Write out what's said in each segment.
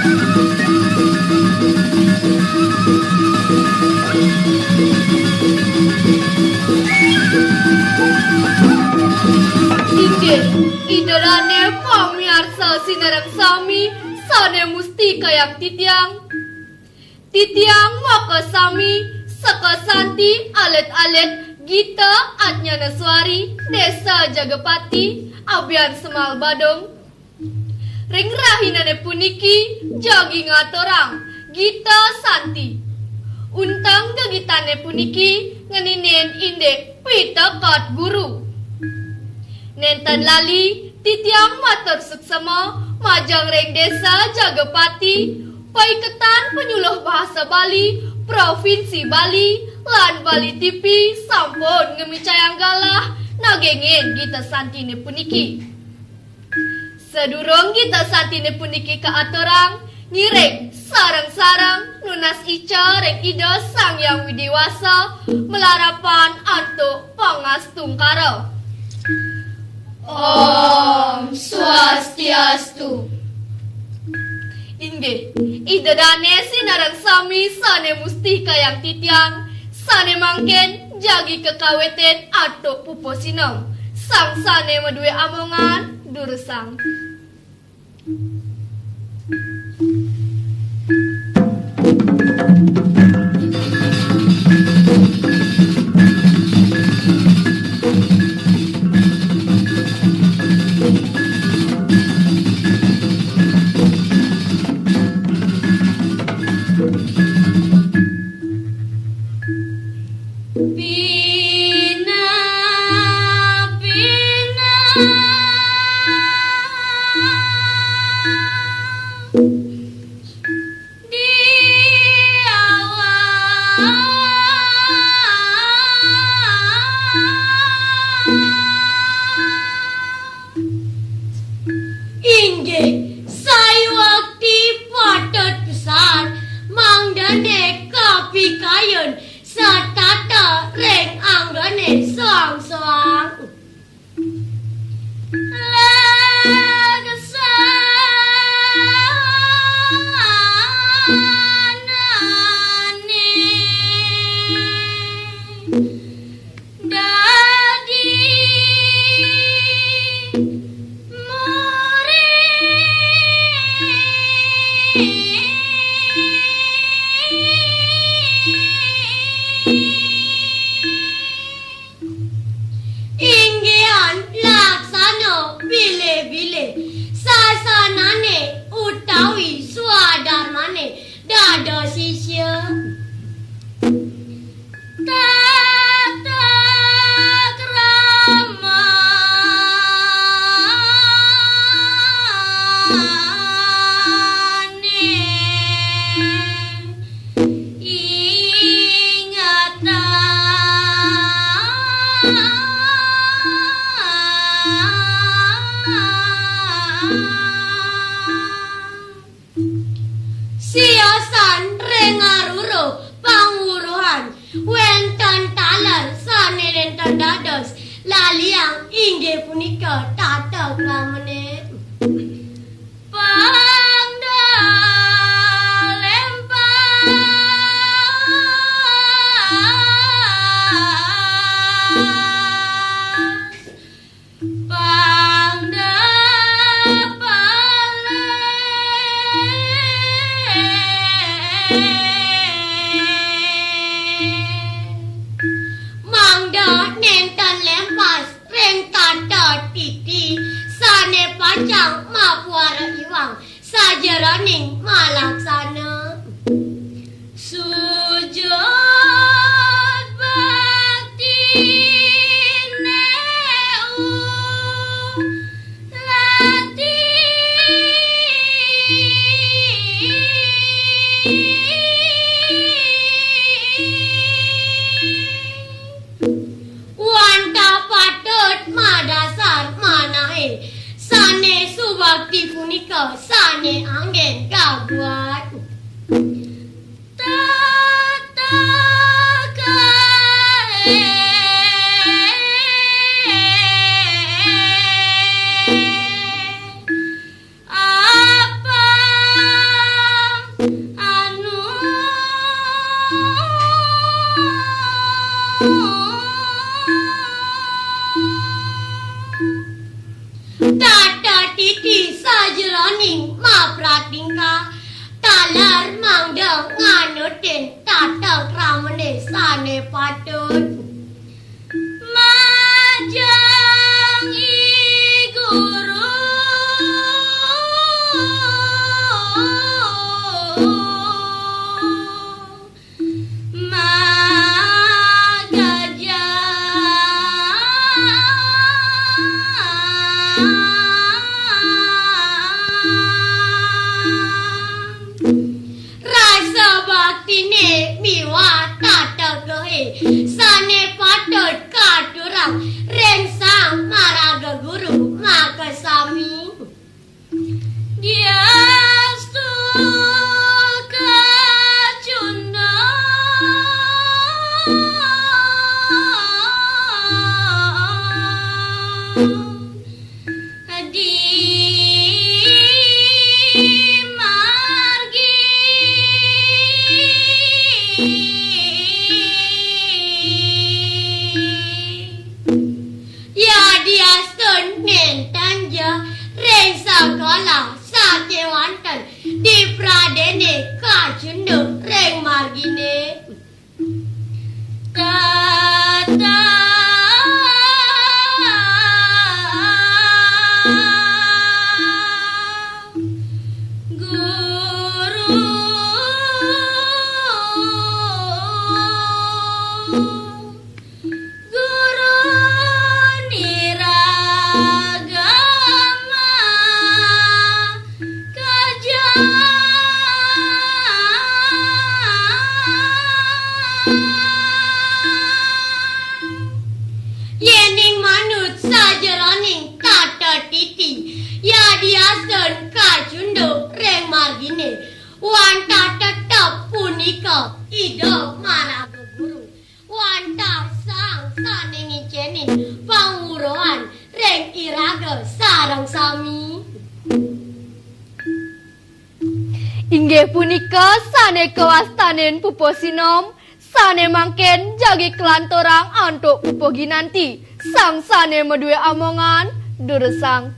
Inggih, idolane pamiarsa sinareng sami sane musti kayang titiang. Titiang maka sami saka santi alet-alet Gita Atnyana Suari Desa Jagapati Abian Semal Badung. Ring rahinane puniki jagi ngatorang Gita Santi. Untang gagitane puniki ngeninen inde pitakat guru. Nentan lali titiang matur suksama majang ring desa Jagapati paiketan penyuluh bahasa Bali Provinsi Bali lan Bali TV sampun ngemicayang galah nagengin Gita Santine puniki. Sedurung Gita Santine puniki kaaturang ngireng sarang-sarang nunas ica reng ida sang yang widiwasa melarapan antuk pangastungkara. Om Swastiastu. Inggih, idedane sinareng sami sane musti kayang titiang, sane mangken jagi kekaweten atuk puposinom, sang sane medue amongan dursang. di pradene kajendo reng margine kata yening manut sajeroning tata titi ya diasen kajundo reng margine wanta tetep punika ida maraga guru wanta sang saning icenin panguruan reng iraga sareng sami Inggih punika sane kewastanen Pupo Sinom sane mangken jagi kelantorang antuk Pupo Ginanti sang sane medue amongan duresang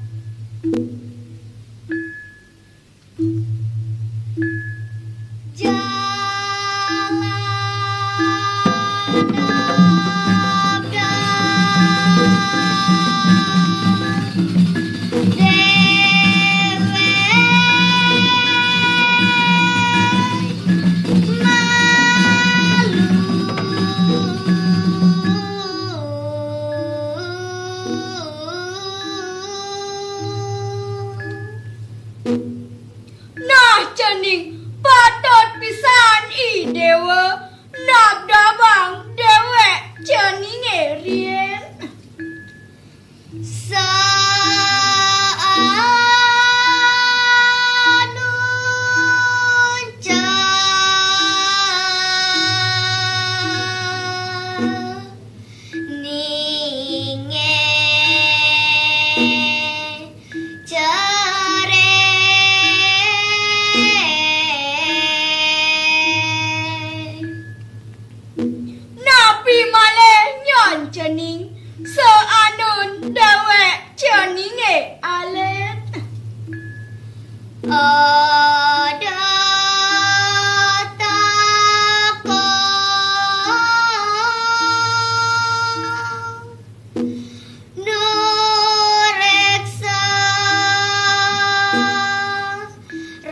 Nah cening patot pisan I dewa nak dabang dewek ceninge rien Napi male nyon cening seanun dewek ceninge alet ada tako nureksa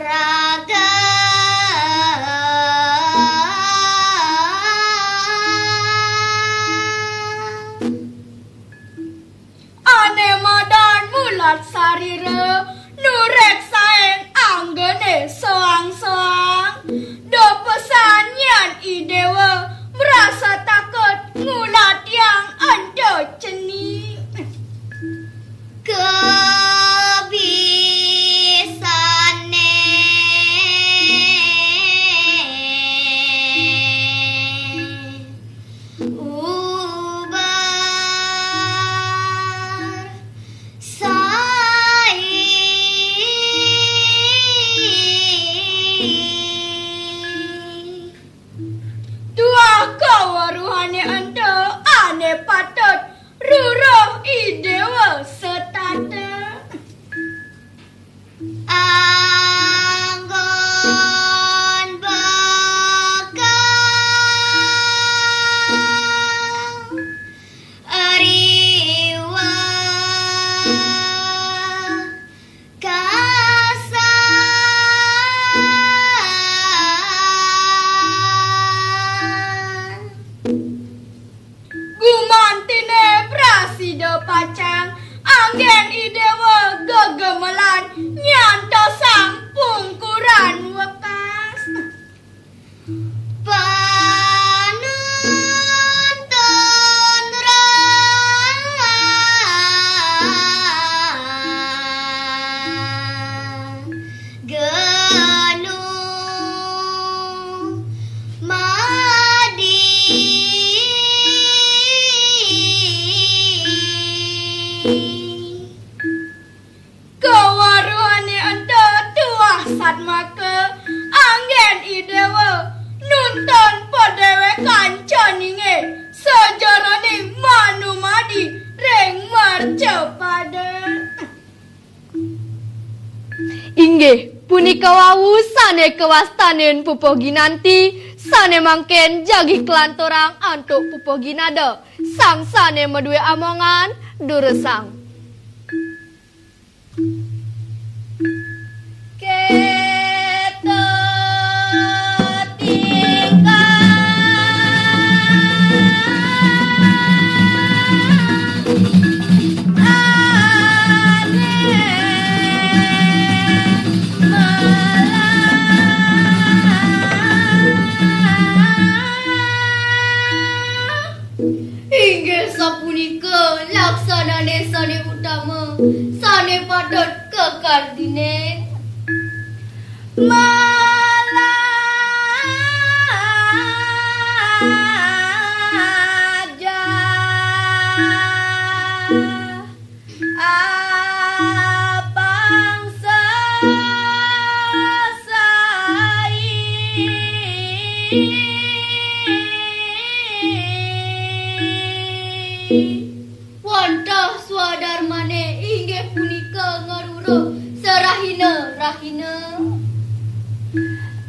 raga ane madan mulat sarire nurek saeng anggene soang-soang do pesan yan I dewa merasa takut ngulat yang ando cening kebisane ubar sai tua kawaruhane ando ane patut ruruh I dewa setata anggon bakal ariwa kasan gumantine prasida pacang anggen I dewa gegemelan nyanto sang pungkuran wekas panuntun genu madi kawaruhane ento tuah satmake anggen I dewa nuntun podewekan ceninge sejarane manumadi reng marcepaden Inggih Punika wau sane kewastanen pupuh ginanti, sane mangken jagi kelantorang antuk pupuh ginada, sang sane medue amongan duresang. Keto Inggih sapunika laksanane sane utama, sane patut kekardine. Malaja abang Wantah swadarmane inggih punika ngarura rahina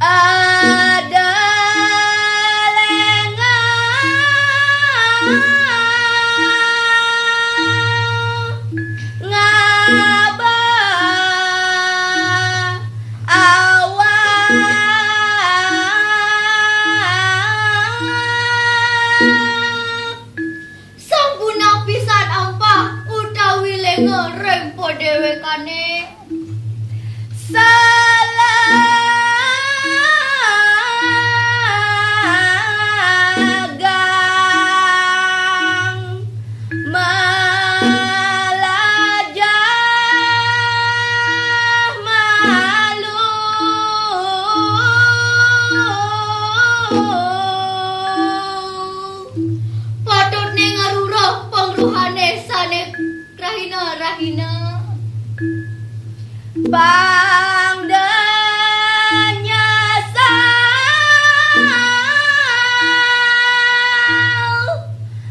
ada sampuna pisan ampah utawi lenga rempo dhewekane. Salagang malaja malu Patut ngarura pangruhane sane rahina Bangdanya sal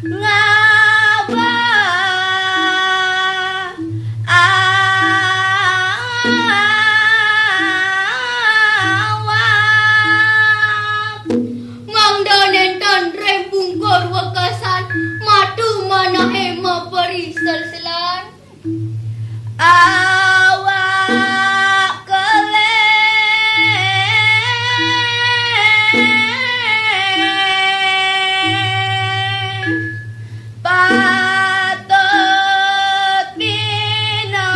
ngaba awak Mangda nenten rembungkor wekasan matu manahe maperi selselan. awak patut minahang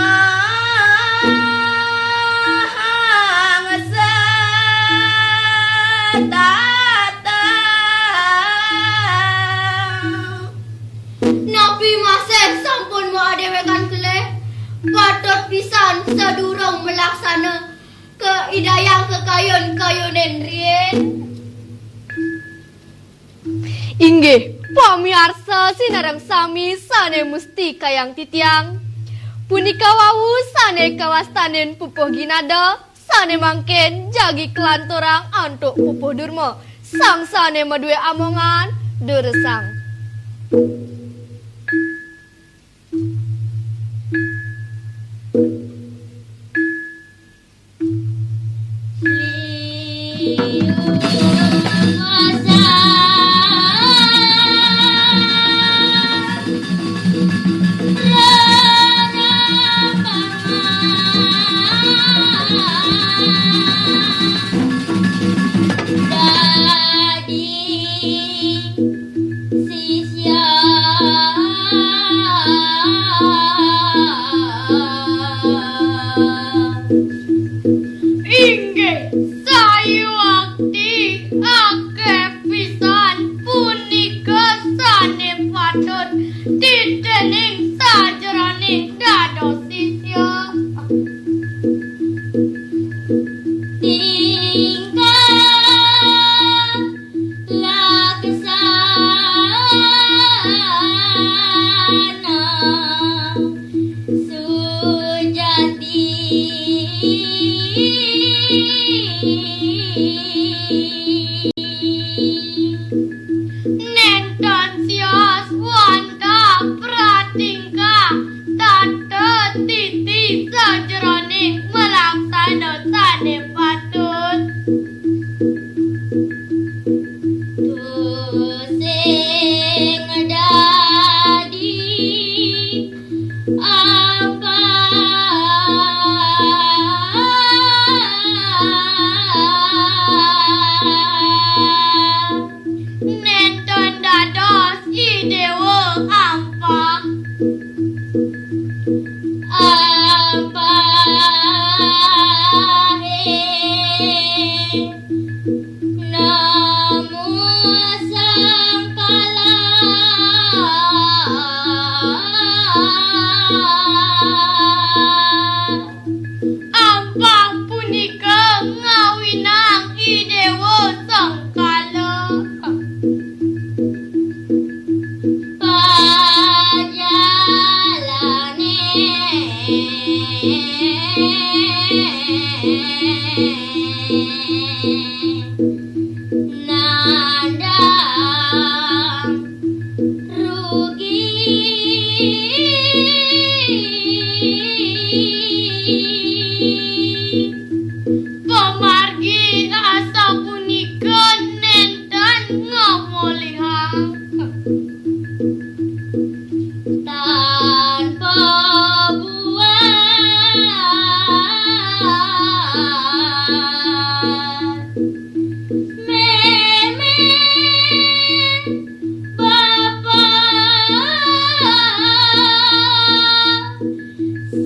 setatang Napi masih sampun maadewekan keleh, patut pisan sedurung melaksana keidayang kekayun-kayunen rien. Inggih, pamiarsa sinareng sami sane musti kayang titiang. Punika wau sane kawastanen pupuh ginada, sane mangken jagi kelantorang antuk pupuh durma, sang sane medue amongan duresang. Inggih sayuakti akeh pisan punika sane patut ditening sajroning dados sisya tingkah laksana sujati Nenton sios wanta pratingkah tante titi sajroning melaksana sane nandang rugi pemargi asa punika nenten ngamolihang tanpa buat memang bapak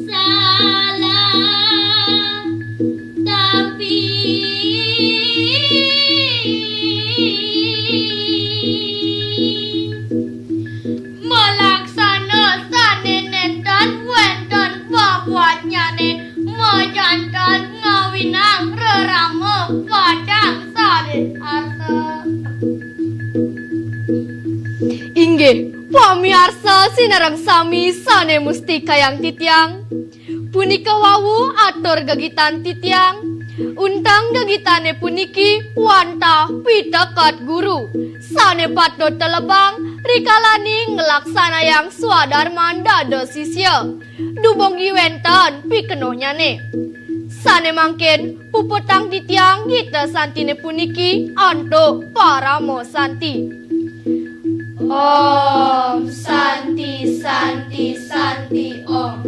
salah tapi melaksana sanenen dan wenten babuatnya ne majantan ngawinang rerama padang sare arsa Inggih, pamirsa sinareng sami sane mustika yang titiang. Punika wawu atur gagitan titiang. Untang gagitane puniki wanta pitakat guru. Sane patut telebang rikalani ngelaksana yang swadarman dado sisya. Dubongi wenten pikenohnya ne. Sane mangkin puputang titiang gita santine puniki antuk paramo santi. Om Santi Santi Santi Om.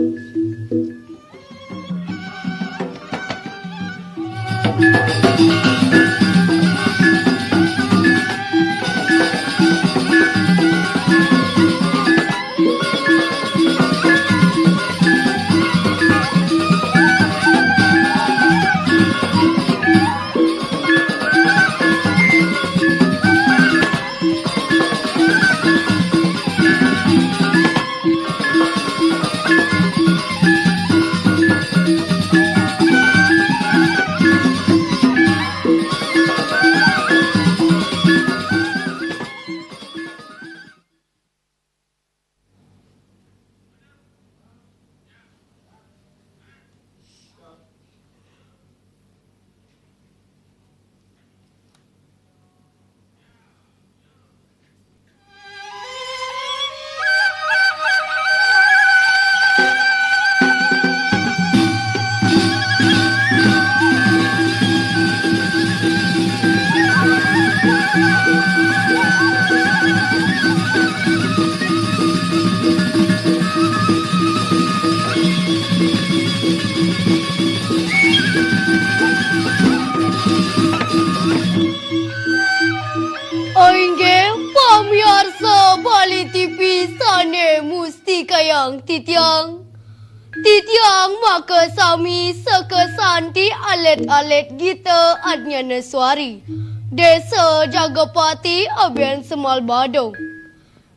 Titiang maka sami sekesanti alet-alet gita adnyana suari. Desa Jagapati abian semal badong.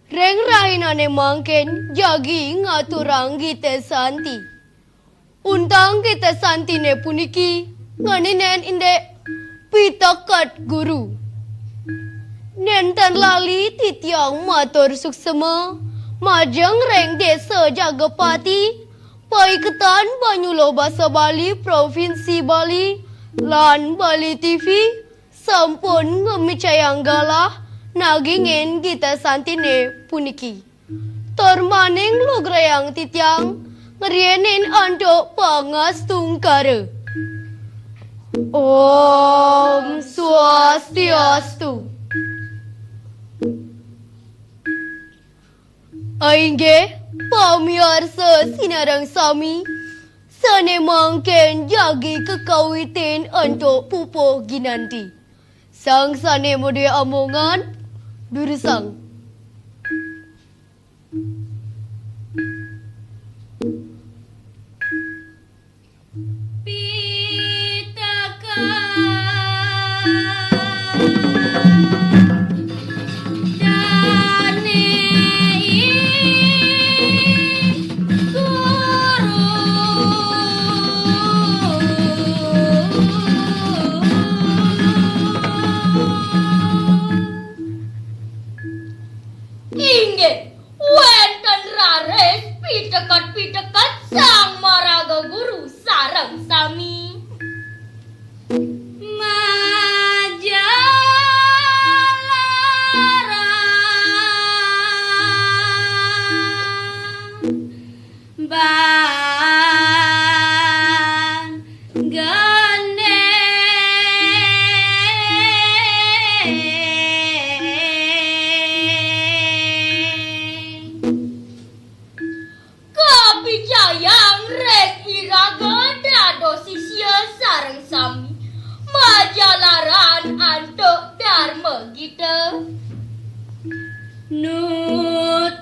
Reng rahinane mangken jagi ngaturang gita santi. Untang gita santine puniki nganinen inde pitakat guru. Nenten lali titiang matur suksema. Majeng reng desa Jagapati, paiketan Banyulo Basa Bali, Provinsi Bali, lan Bali TV, sampun ngemicayanggalah nagingin kita santine puniki. Tormaning lugrayang titiang, ngerienin antuk pangastungkara. Om Swastiastu. Aingge pamirsa sinarang sami sane mangken jagi kekawitin antuk pupo ginanti. Sang sane mode amongan durusang. Pitekat sang maraga guru sarang sami. antuk dharma kita. Nuturang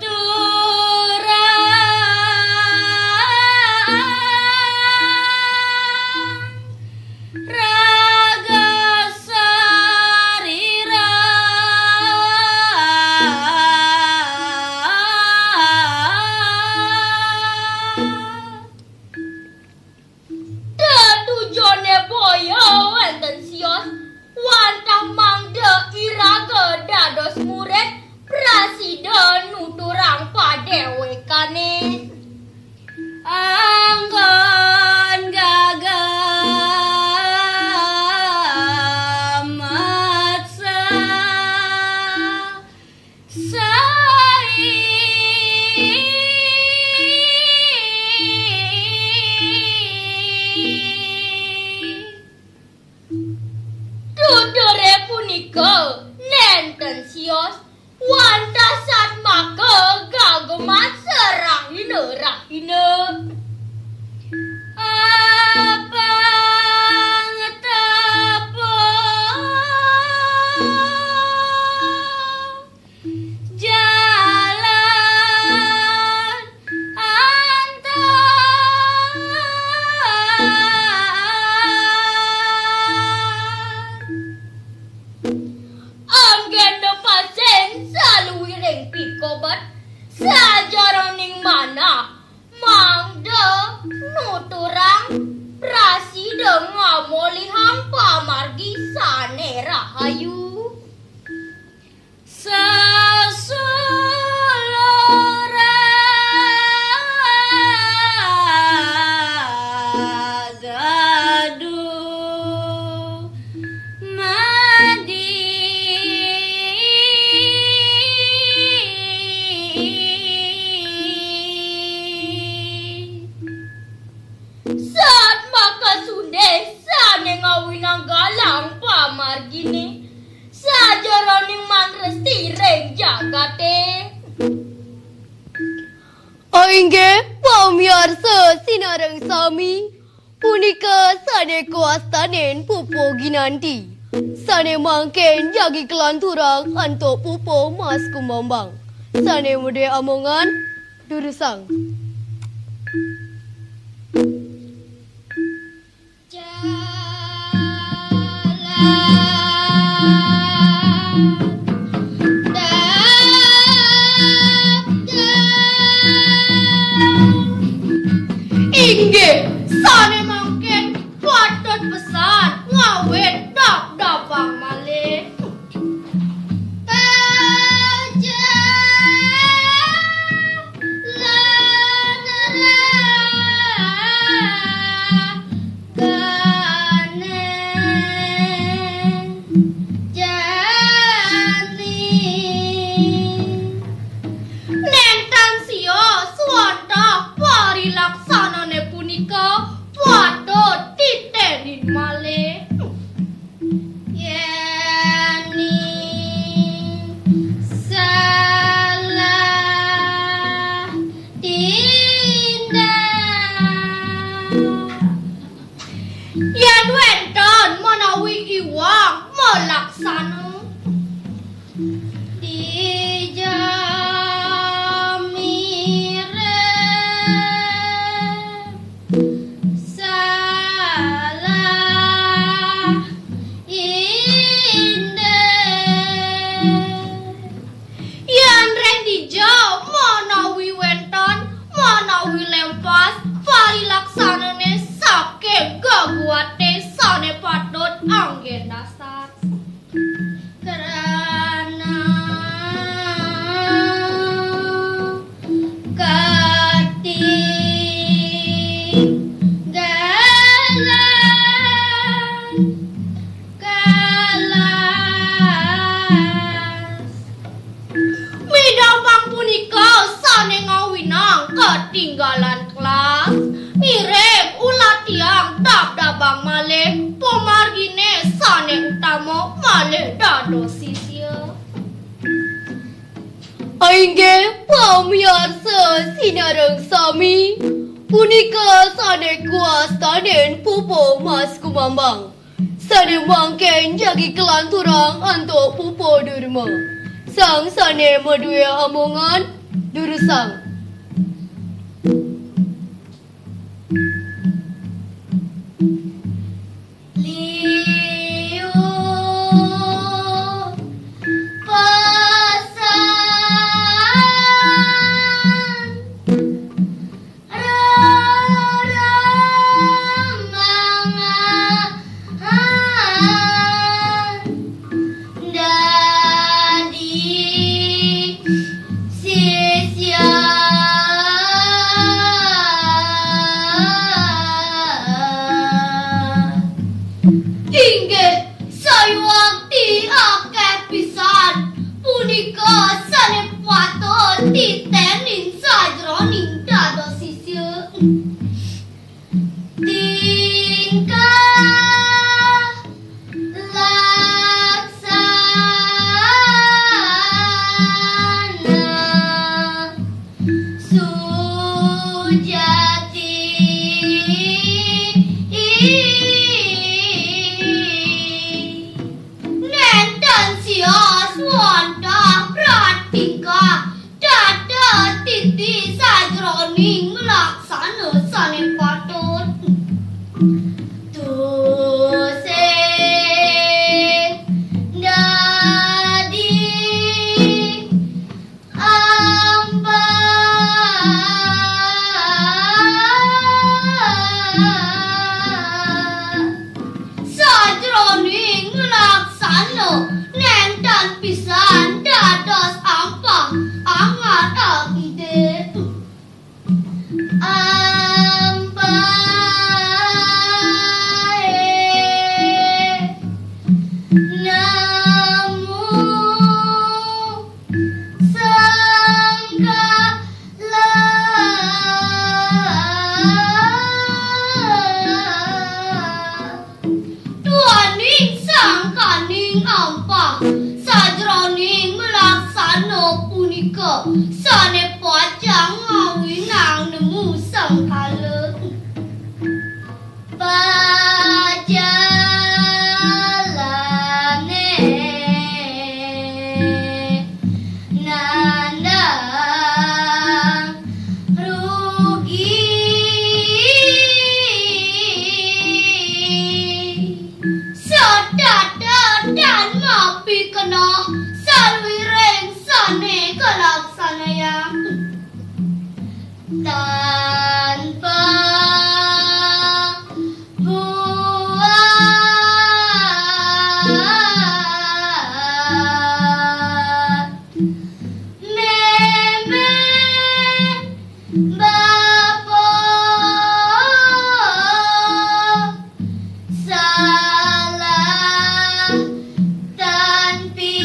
raga sarira tetujone boyo wonten sios wantah mangde iraga dados murid Presiden nuturang padewekane anggon gagamatsa Tudore punika nenten sios wantah satmaka gagemat serahina-rahina. Apang tapa jalan antar anggenda pasen saluwiring pikobat sajaraning manah mangda nuturang prasida ngamolihang pamargi sane rahayu sasuloragadu madi saat maka sunde sane ngawinang galang pamargini sajaraning mangresti reng jagate. Aingge pamirsa sinareng sami punika sane kuastanen pupo ginanti sane mangken jagi kelanturang antuk pupo mas kumambang sane mude amongan durusang. Ingge sane mangken patut pesan ngawet dap-dapang malih. Nentang sio swanta parilaksanane punika patut titenin malih. Yani salah tindak yen wenten menawi iwang melaksana anggen dasar karena ketinggalan midapang punika sane ngawinang ketinggalan kelas mirip ulah tiang dab-dabang malih pemargine sane utama malih dados sisya. Aingge pamirsa sinareng sami punika sane kuastanen pupo mas kumambang Sane mangken jagi kelanturang anto pupo durma. Sang sane madue omongan durusang. Liu Inggih sayuang ti akeh pisan punika sane patut titenin sajroning dados sisya tingkah laksana sujati nenten sios wanda pratika dada titi sajroning laksana sane patut dosen dadi sajroning laksana nenten pisan dados ampah angat akide ampae namu Tuaning sangkaning ampah sajroning melaksana punika sane pacang ngawinang nemu sangkala pajalane nandang rugi sadada dan mapi kena salwireng sane kalaksanayang tanpa buat meme bapa salah tanpi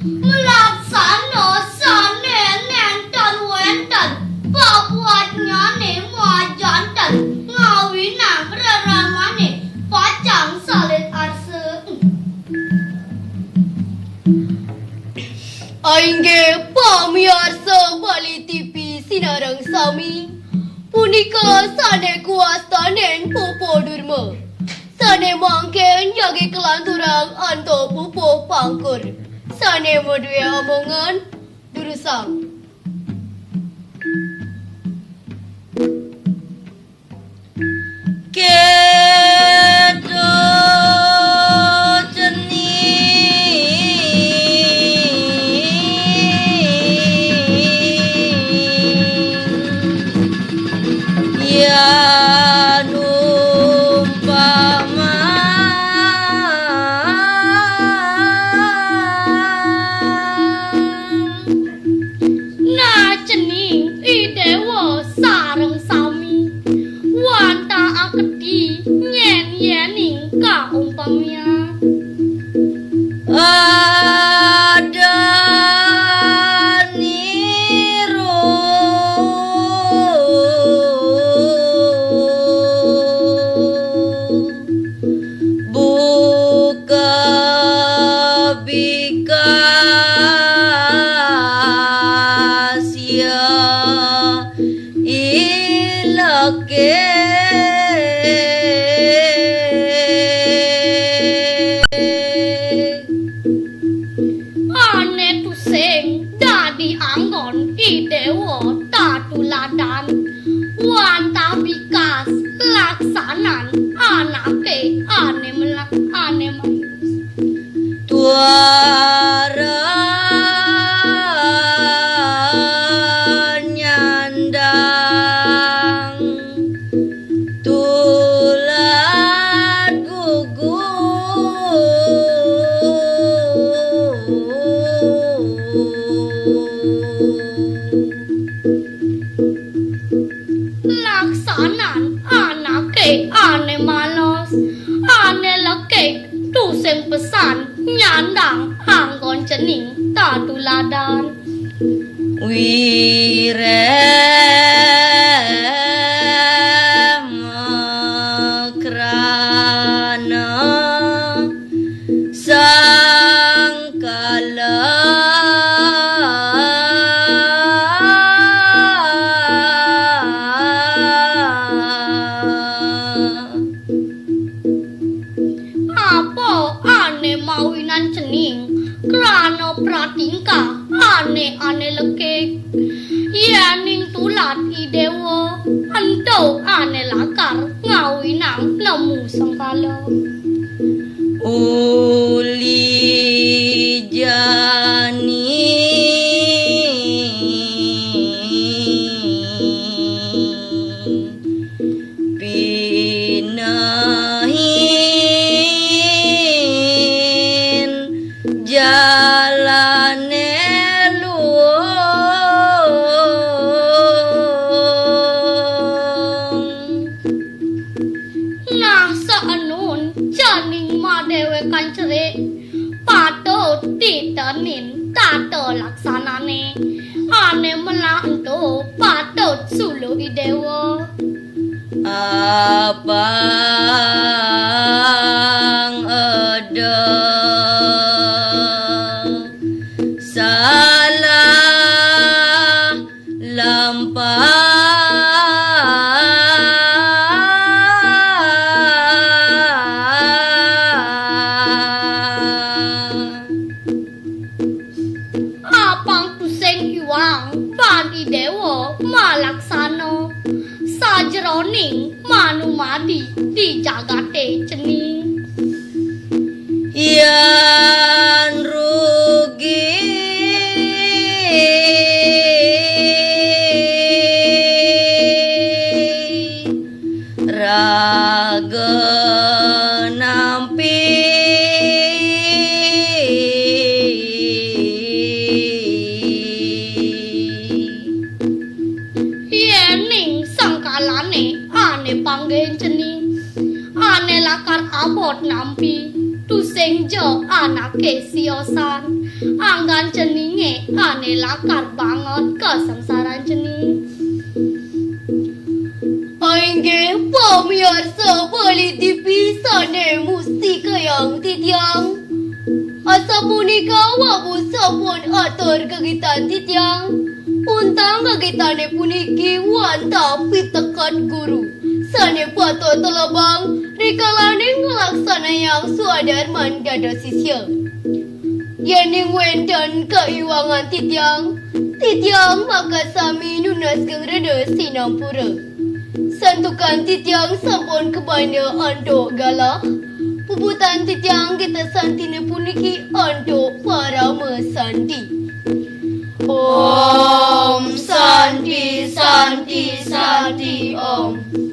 melaksana sane nenten wenten pabuat nyane majanten ngawinang reramane pacang salit arse Aingge pamiarsa Bali TV Sinarang Sami punika sane kuastanen pupo durma. Sane mangken jagi kelanturang anto pupo pangkur. Sane madue omongan durusang. Kedo jeni ya numpama Ane tusing dadi anggon idewo tatuladan wanta bikas laksanan anake ane melak ane mayus Tuara nyandang tulat laksanan anake ane malos ane lekek tusing pesan nyandang anggon cening tatuladan Wiremakrana sangkala apa ane mawinan cening krana pratingkah ane lekek yaning tulat idewo ento ane lakar ngawinang nemu sangkala uli jani pinahin jalane nah saanun janing madewe kancere patot titanin tato laksanane ane melanto patot sulu idewo abang ada salah apang pusing iwang pan idewo malaksano sajroning manumadi di jagate cening yan rugi raga nampi yening sangkalane ane panggen cening ane lakar abot nampi tusing jo anake siosan anggan ceninge ane lakar banget kesangsaran cening Aingge pemirsa Bali TV sane mustika yang titiang. Asa punika wabu sampun atur kegiatan titiang. Untang kegitane puniki wanta pitekat guru. Sane pato telabang rikalane ngelaksana yang suadarman gada sisya. Yening wendan keiwangan titiang. Titiang maka sami nunas gengrede sinampura. Santukan titiang sampun kebanya ando galak. Puputan titiang kita santine puniki ando para mesandi. Om Santi Santi Santi Om.